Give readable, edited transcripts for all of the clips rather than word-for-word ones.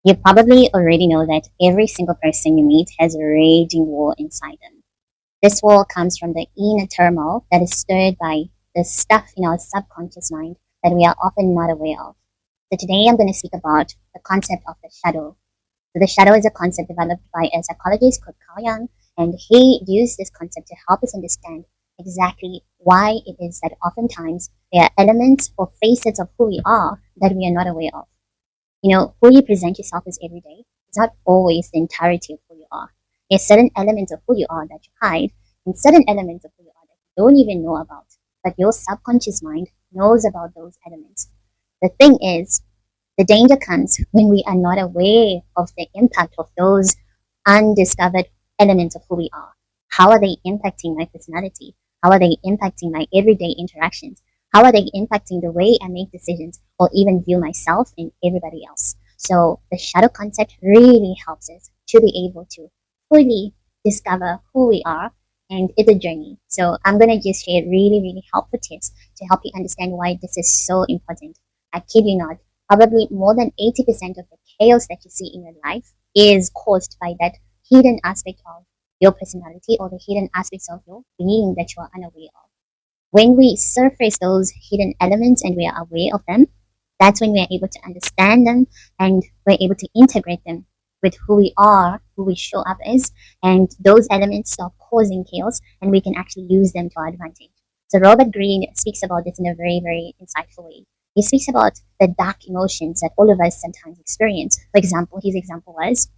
You probably already know that every single person you meet has a raging war inside them. This war comes from the inner turmoil that is stirred by the stuff in our subconscious mind that we are often not aware of. So today I'm going to speak about the concept of the shadow. So the shadow is a concept developed by a psychologist called Carl Jung, and he used this concept to help us understand exactly why it is that oftentimes there are elements or facets of who we are that we are not aware of. Who you present yourself as every day is not always the entirety of who you are. There's certain elements of who you are that you hide, and certain elements of who you are that you don't even know about. But your subconscious mind knows about those elements. The thing is, the danger comes when we are not aware of the impact of those undiscovered elements of who we are. How are they impacting my personality? How are they impacting my everyday interactions? How are they impacting the way I make decisions or even view myself and everybody else? So the shadow concept really helps us to be able to fully discover who we are, and it's a journey. So I'm going to just share really, really helpful tips to help you understand why this is so important. I kid you not, probably more than 80% of the chaos that you see in your life is caused by that hidden aspect of your personality or the hidden aspects of your being that you are unaware of. When we surface those hidden elements and we are aware of them, that's when we are able to understand them and we're able to integrate them with who we are, who we show up as, and those elements stop causing chaos and we can actually use them to our advantage. So Robert Greene speaks about this in a very, very insightful way. He speaks about the dark emotions that all of us sometimes experience. For example, his example was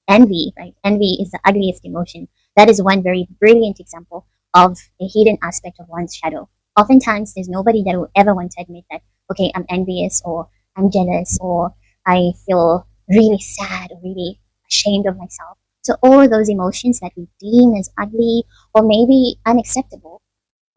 envy, right? Envy is the ugliest emotion. That is one very brilliant example of a hidden aspect of one's shadow. Oftentimes, there's nobody that will ever want to admit that, okay, I'm envious or I'm jealous or I feel really sad or really ashamed of myself. So all those emotions that we deem as ugly or maybe unacceptable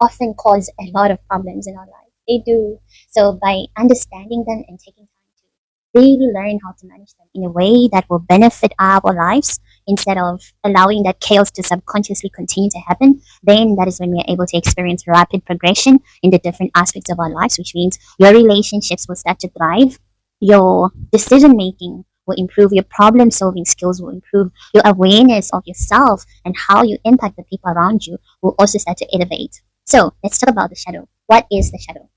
often cause a lot of problems in our life. They do. So by understanding them and taking time to really learn how to manage them in a way that will benefit our lives instead of allowing that chaos to subconsciously continue to happen, then that is when we are able to experience rapid progression in the different aspects of our lives, which means your relationships will start to thrive, your decision making will improve, your problem solving skills will improve, your awareness of yourself and how you impact the people around you will also start to elevate. So let's talk about the shadow. What is the shadow?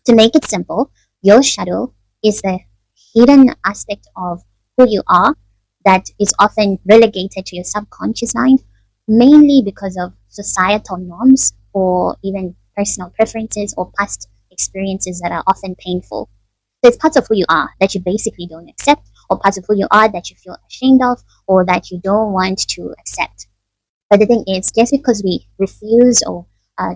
To make it simple, your shadow is the hidden aspect of who you are that is often relegated to your subconscious mind, mainly because of societal norms or even personal preferences or past experiences that are often painful. There's parts of who you are that you basically don't accept, or parts of who you are that you feel ashamed of, or that you don't want to accept. But the thing is, just because we refuse or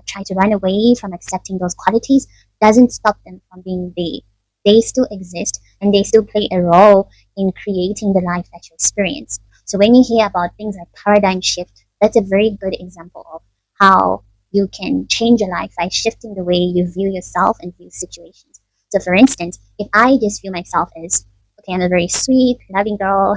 try to run away from accepting those qualities doesn't stop them from being there. They still exist and they still play a role in creating the life that you experience. So when you hear about things like paradigm shift, that's a very good example of how you can change your life by shifting the way you view yourself and view situations. So for instance, if I just view myself as, okay, I'm a very sweet, loving girl,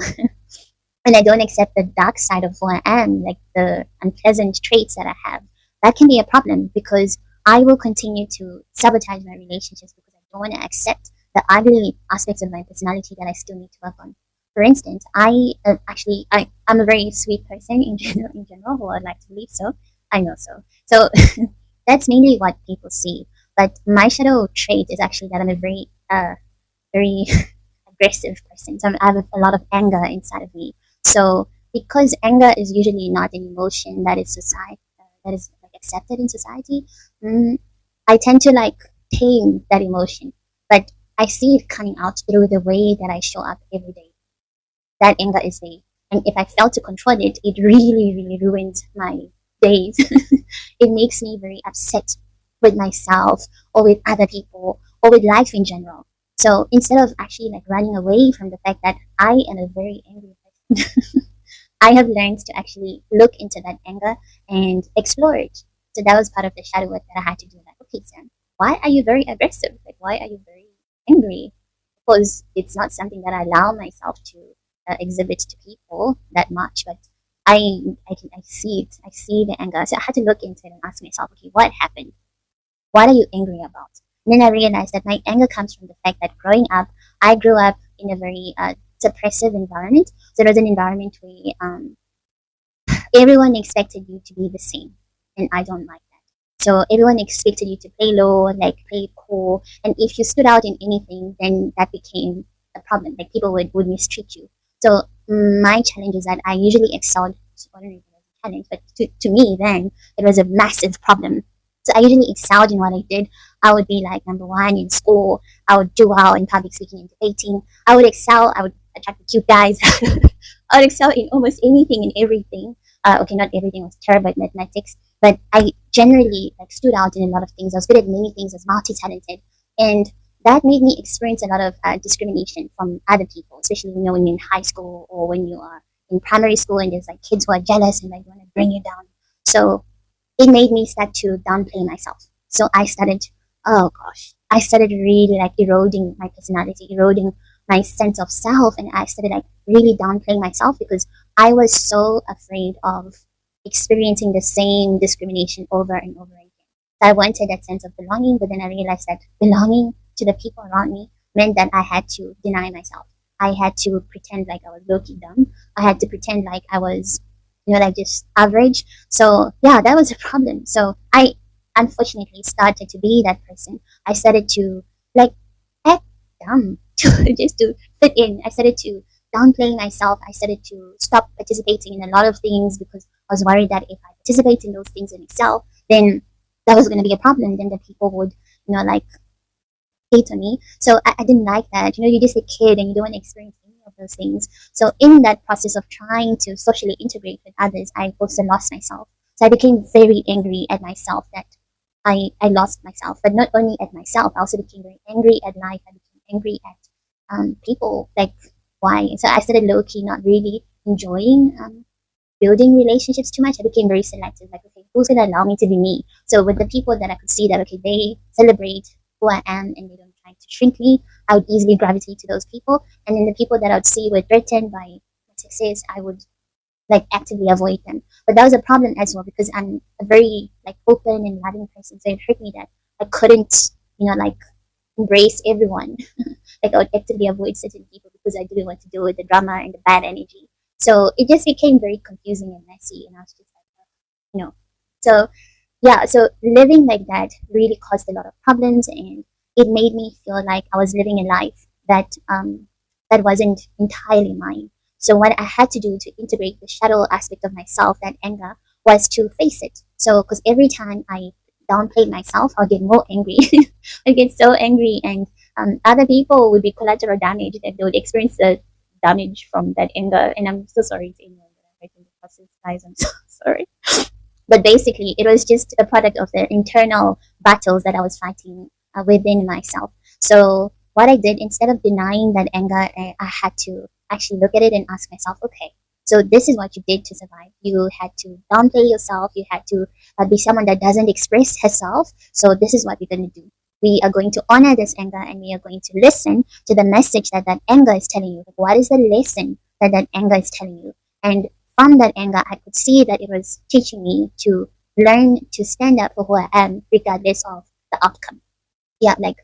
and I don't accept the dark side of who I am, like the unpleasant traits that I have, that can be a problem because I will continue to sabotage my relationships because I don't want to accept the ugly aspects of my personality that I still need to work on. For instance, I'm a very sweet person in general, who I'd like to believe so. I know so. So that's mainly what people see. But my shadow trait is actually that I'm a very aggressive person. So I have a lot of anger inside of me. So because anger is usually not an emotion that is like accepted in society, I tend to like tame that emotion. But I see it coming out through the way that I show up every day. That anger is there. And if I fail to control it, it really, really ruins my days. It makes me very upset with myself or with other people or with life in general. So instead of actually like running away from the fact that I am a very angry person, I have learned to actually look into that anger and explore it. So that was part of the shadow work that I had to do. Like, okay, Sam, why are you very aggressive? Like, why are you very angry? Because it's not something that I allow myself to exhibit to people that much, but I see it. I see the anger. So I had to look into it and ask myself, okay, what happened? What are you angry about? And then I realized that my anger comes from the fact that growing up, I grew up in a very suppressive environment. So it was an environment where everyone expected you to be the same, and I don't like that. So everyone expected you to play low, like play cool, and if you stood out in anything, then that became a problem. Like people would mistreat you. So my challenge is that I usually excelled. So I don't know if it was a challenge, but to me then it was a massive problem. So I usually excelled in what I did. I would be like number one in school. I would do well in public speaking and debating. I would excel. I would attract the cute guys. I would excel in almost anything and everything. Okay, not everything was terrible at mathematics, but I generally like stood out in a lot of things. I was good at many things. I was multi-talented, and that made me experience a lot of discrimination from other people, especially when you're in high school or when you are in primary school, and there's like kids who are jealous and like want to bring you down. So it made me start to downplay myself. So I started, oh gosh, I started really like eroding my personality, eroding my sense of self, and I started like really downplaying myself because I was so afraid of experiencing the same discrimination over and over again. So I wanted that sense of belonging, but then I realized that belonging to the people around me meant that I had to deny myself. I had to pretend like I was low-key dumb. I had to pretend like I was, like just average. So yeah, that was a problem. So I unfortunately started to be that person. I started to like act dumb just to fit in. I started to downplay myself. I started to stop participating in a lot of things because I was worried that if I participate in those things and excel, then that was going to be a problem. Then the people would, like hate on me. So I didn't like that. You're just a kid and you don't want to experience any of those things. So in that process of trying to socially integrate with others, I also lost myself. So I became very angry at myself that I lost myself, but not only at myself, I also became very angry at life. I became angry at people, like why. So I started low key not really enjoying building relationships too much. I became very selective. Like, okay, who's gonna allow me to be me? So with the people that I could see that okay, they celebrate who I am and they don't try to shrink me, I would easily gravitate to those people. And then the people that I would see were threatened by my success, I would like actively avoid them. But that was a problem as well because I'm a very like open and loving person. So it hurt me that I couldn't, like embrace everyone. Like I would actively avoid certain people because I didn't want to deal with the drama and the bad energy. So it just became very confusing and messy, and I was just like, So yeah, so living like that really caused a lot of problems, and it made me feel like I was living a life that wasn't entirely mine. So what I had to do to integrate the shadow aspect of myself, that anger, was to face it. So because every time I downplayed myself, I'll get more angry. I get so angry, and other people would be collateral damage, that they would experience the damage from that anger. And I'm so sorry to anyone that I'm making the process, guys. I'm so sorry. But basically, it was just a product of the internal battles that I was fighting within myself. So what I did, instead of denying that anger, I had to actually look at it and ask myself, okay, so this is what you did to survive. You had to downplay yourself. You had to be someone that doesn't express herself. So this is what we're going to do. We are going to honor this anger, and we are going to listen to the message that that anger is telling you. Like, what is the lesson that that anger is telling you? And from that anger, I could see that it was teaching me to learn to stand up for who I am, regardless of the outcome. Yeah, like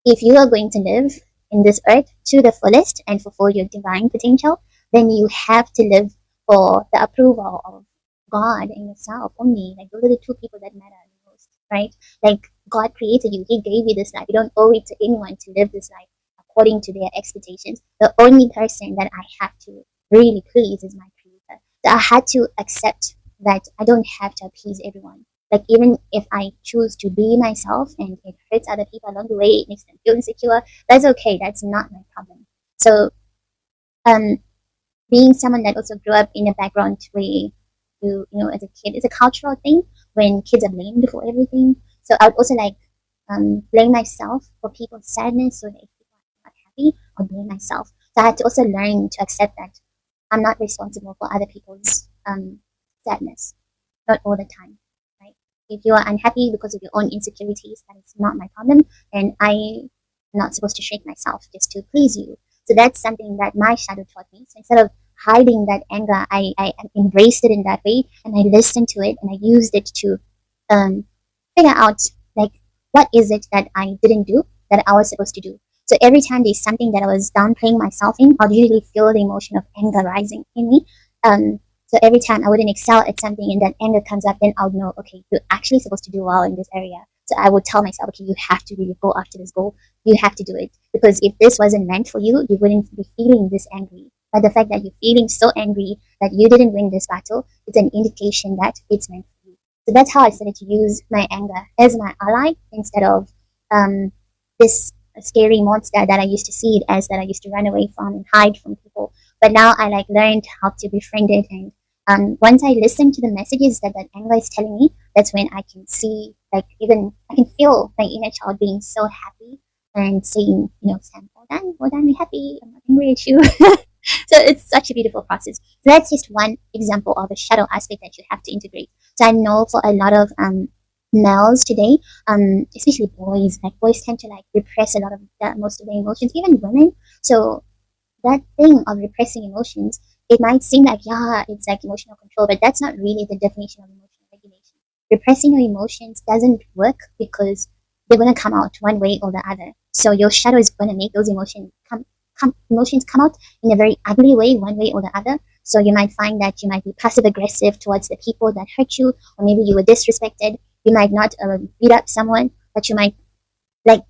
if you are going to live in this earth to the fullest and fulfill your divine potential, then you have to live for the approval of God and yourself only. Like those are the two people that matter the most, right? Like God created you, He gave you this life. You don't owe it to anyone to live this life according to their expectations. The only person that I have to really please is my Creator. So I had to accept that I don't have to appease everyone. Like even if I choose to be myself and it hurts other people along the way, it makes them feel insecure, that's okay. That's not my problem. So being someone that also grew up in a background where as a kid, it's a cultural thing when kids are blamed for everything. So I would also like blame myself for people's sadness. So that if people are not happy, I'll blame myself. So I had to also learn to accept that I'm not responsible for other people's sadness, not all the time. Right? If you are unhappy because of your own insecurities, that is not my problem, and I'm not supposed to shake myself just to please you. So that's something that my shadow taught me. So instead of hiding that anger, I embraced it in that way, and I listened to it, and I used it to figure out like what is it that I didn't do that I was supposed to do. So every time there's something that I was downplaying myself in, I'd usually feel the emotion of anger rising in me. So every time I wouldn't excel at something and that anger comes up, then I would know, okay, you're actually supposed to do well in this area. So I would tell myself, okay, you have to really go after this goal. You have to do it. Because if this wasn't meant for you, you wouldn't be feeling this angry. But the fact that you're feeling so angry that you didn't win this battle, it's an indication that it's meant for you. So that's how I started to use my anger as my ally instead of this scary monster that I used to see it as, that I used to run away from and hide from people. But now I like learned how to befriend it, and once I listen to the messages that that anger is telling me, that's when I can see, like, even I can feel my inner child being so happy and saying, Sam, well done, we're happy, I'm not angry at you. So it's such a beautiful process. So that's just one example of a shadow aspect that you have to integrate. So I know for a lot of males today, especially boys, like boys tend to like repress a lot of most of their emotions, even women. So that thing of repressing emotions, it might seem like, yeah, it's like emotional control, but that's not really the definition of emotional regulation. Repressing your emotions doesn't work because they're going to come out one way or the other. So your shadow is going to make those emotions come out in a very ugly way, one way or the other. So you might find that you might be passive aggressive towards the people that hurt you, or maybe you were disrespected. You might not beat up someone, but you might like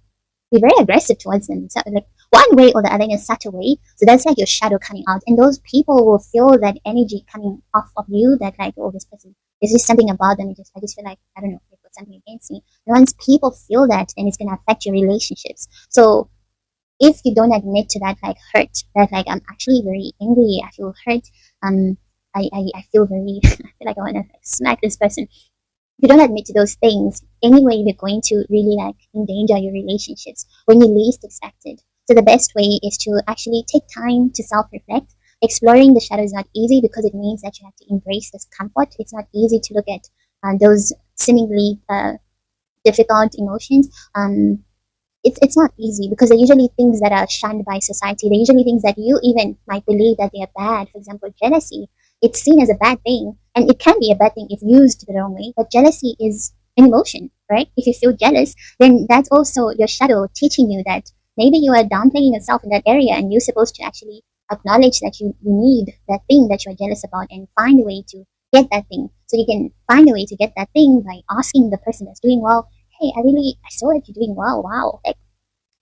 be very aggressive towards them. So, like one way or the other in a subtle way. So that's like your shadow coming out. And those people will feel that energy coming off of you, that like, oh, this person, there's just something about them. I just feel like, I don't know, they put something against me. And once people feel that, then it's going to affect your relationships. So if you don't admit to that like hurt, that like I'm actually very angry, I feel hurt, I feel very, I feel like I want to like, smack this person. If you don't admit to those things, anyway, you're going to really like endanger your relationships when you least expect it. So the best way is to actually take time to self-reflect. Exploring the shadow is not easy because it means that you have to embrace discomfort. It's not easy to look at those seemingly difficult emotions. It's not easy because they're usually things that are shunned by society. They're usually things that you even might believe that they are bad. For example, jealousy. It's seen as a bad thing, and it can be a bad thing if used the wrong way. But jealousy is an emotion, right? If you feel jealous, then that's also your shadow teaching you that maybe you are downplaying yourself in that area, and you're supposed to actually acknowledge that you need that thing that you are jealous about and find a way to get that thing. So you can find a way to get that thing by asking the person that's doing well, hey, I saw that you're doing well. Wow. Like,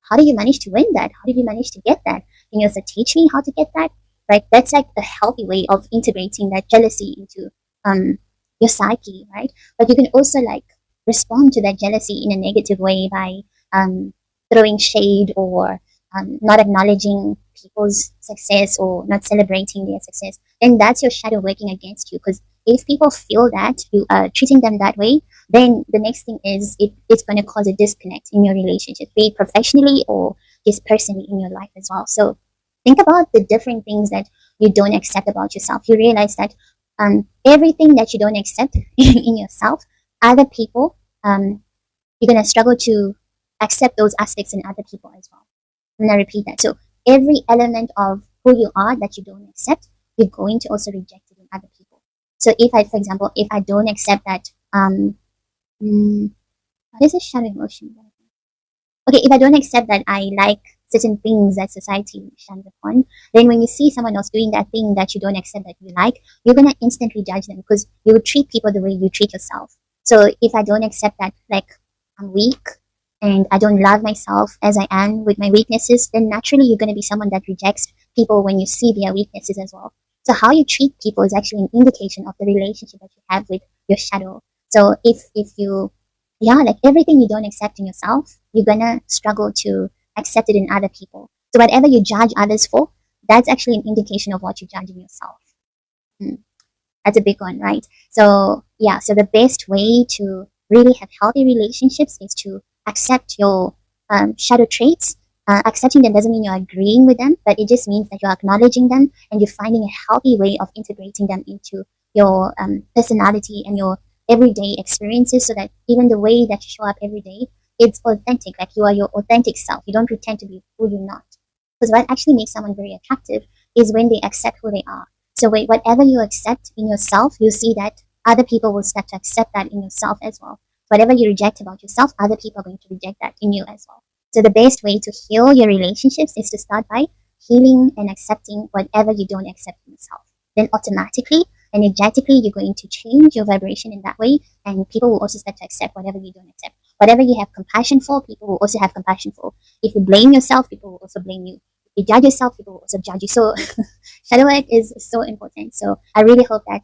how did you manage to win that? How did you manage to get that? Can you also teach me how to get that? Right? That's like a healthy way of integrating that jealousy into your psyche, right? But you can also like respond to that jealousy in a negative way by throwing shade or not acknowledging people's success or not celebrating their success. Then that's your shadow working against you, because if people feel that you are treating them that way, then the next thing is it's going to cause a disconnect in your relationship, be it professionally or just personally in your life as well. So think about the different things that you don't accept about yourself. You realize that everything that you don't accept in yourself, other people, you're going to struggle to accept those aspects in other people as well. I'm going to repeat that. So every element of who you are that you don't accept, you're going to also reject it in other people. So if I, for example, if I don't accept that, what is a shadow emotion? Okay, if I don't accept that I like certain things that society shuns upon, then when you see someone else doing that thing that you don't accept that you like, you're going to instantly judge them because you would treat people the way you treat yourself. So if I don't accept that, like, I'm weak and I don't love myself as I am with my weaknesses, then naturally you're going to be someone that rejects people when you see their weaknesses as well. So how you treat people is actually an indication of the relationship that you have with your shadow. So if you, yeah, like everything you don't accept in yourself, you're gonna struggle to accept it in other people. So whatever you judge others for, that's actually an indication of what you judge in yourself. That's a big one, right? So yeah, so the best way to really have healthy relationships is to accept your shadow traits. Accepting them doesn't mean you're agreeing with them, but it just means that you're acknowledging them and you're finding a healthy way of integrating them into your personality and your everyday experiences, so that even the way that you show up every day, it's authentic. Like you are your authentic self. You don't pretend to be who you're not. Because what actually makes someone very attractive is when they accept who they are. So whatever you accept in yourself, you see that other people will start to accept that in yourself as well. Whatever you reject about yourself, other people are going to reject that in you as well. So the best way to heal your relationships is to start by healing and accepting whatever you don't accept in yourself. Then automatically, energetically, you're going to change your vibration in that way, and people will also start to accept whatever you don't accept. Whatever you have compassion for, people will also have compassion for. If you blame yourself, people will also blame you. If you judge yourself, people will also judge you. So shadow work is so important. So I really hope that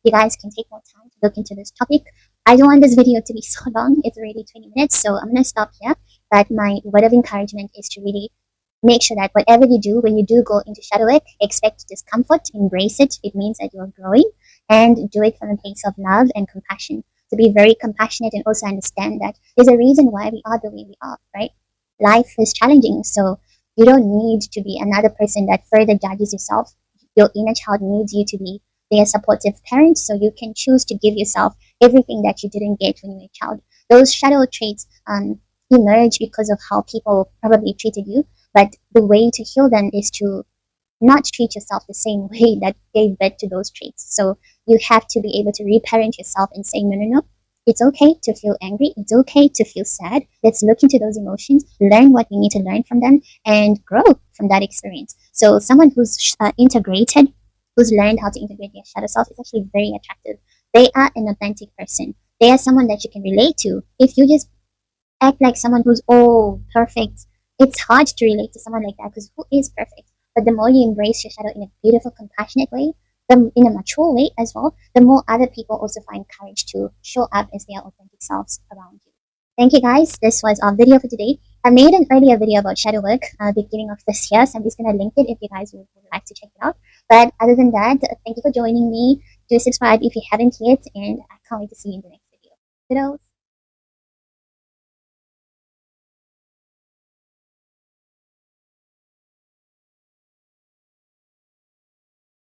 you guys can take more time to look into this topic. I don't want this video to be so long. It's already 20 minutes, so I'm going to stop here. But my word of encouragement is to really make sure that whatever you do, when you do go into shadow work, expect discomfort, embrace it. It means that you're growing, and do it from a place of love and compassion. To be very compassionate and also understand that there's a reason why we are the way we are, right? Life is challenging, so you don't need to be another person that further judges yourself. Your inner child needs you to be their supportive parent, so you can choose to give yourself everything that you didn't get when you were a child. Those shadow traits emerge because of how people probably treated you, but the way to heal them is to not treat yourself the same way that gave birth to those traits. So you have to be able to reparent yourself and say, no, no, no. It's okay to feel angry. It's okay to feel sad. Let's look into those emotions, learn what we need to learn from them, and grow from that experience. So someone who's integrated, who's learned how to integrate their shadow self, is actually very attractive. They are an authentic person. They are someone that you can relate to. If you just act like someone who's perfect, it's hard to relate to someone like that, because who is perfect? But the more you embrace your shadow in a beautiful, compassionate way, in a mature way as well, the more other people also find courage to show up as their authentic selves around you. Thank you guys. This was our video for today. I made an earlier video about shadow work beginning of this year, so I'm just going to link it if you guys would like to check it out. But other than that, thank you for joining me. Do subscribe if you haven't yet, and I can't wait to see you in the next video. Kudos.